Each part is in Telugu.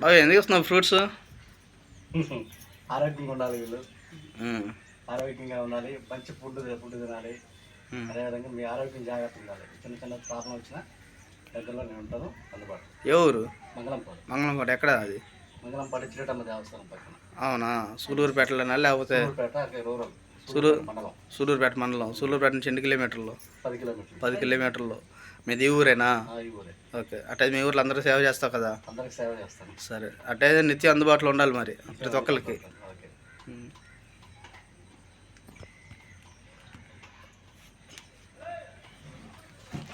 బాగా ఎందుకు ఇస్తున్నావు ఫ్రూట్స్? ఆరోగ్యంగా ఉండాలి వీళ్ళు, ఆరోగ్యంగా ఉండాలి, మంచి ఫుడ్ తినాలి. అదేవిధంగా మీ ఆరోగ్యం జాగ్రత్త ఉండాలి. చిన్న చిన్న ప్రాబ్లం వచ్చినా దగ్గరలో నేను ఉంటాను, అందుబాటు. ఎవరు? మంగళంపాడు. మంగళంపాడు ఎక్కడ అది? మంగళంపాడు చిరటమ్మ దేవస్థానం పక్కన. అవునా? సూలూరుపేటలోనా లేకపోతే? రూరల్ మండలం. సూలూరుపేట మండలం. సూలూరుపేట నుంచి ఎన్ని కిలోమీటర్లు? 10 కిలోమీటర్లు. 10 కిలోమీటర్లు. మీది ఈ ఊరేనా? ఈ ఊరే. ఓకే. అట్టే మీ ఊర్లో అందరూ సేవ చేస్తావు కదా? అందరికి సేవ చేస్తాను. సరే, అట్టయితే నిత్యం అందుబాటులో ఉండాలి మరి ప్రతి ఒక్కరికి.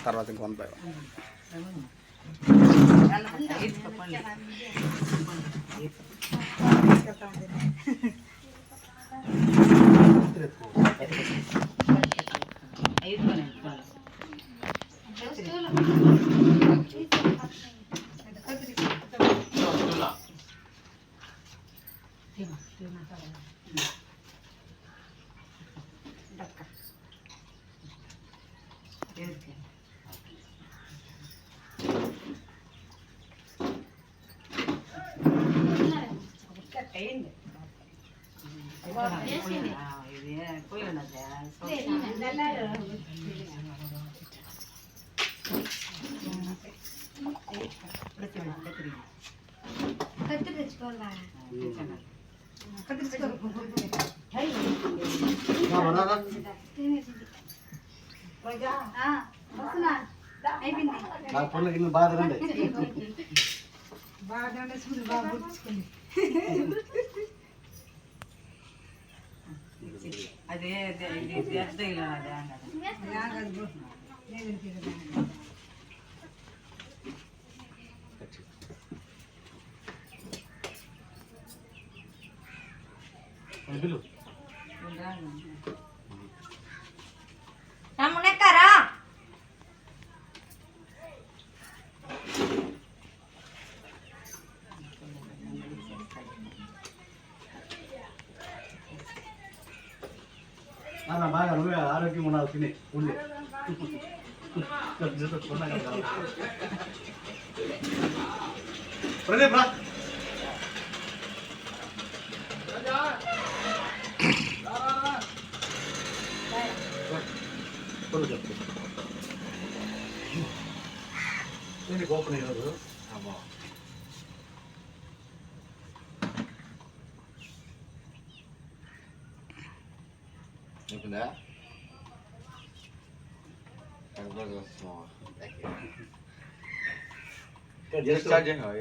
తర్వాత ఇంకొంత భయం. అదే రమ్మునెక్కరా బాగా నువ్వే ఆరోగ్యం ఉండాలి, తినే ఉండే ప్రదీప్ రా. ఓపెన్ అయ్యారు. Just charging her.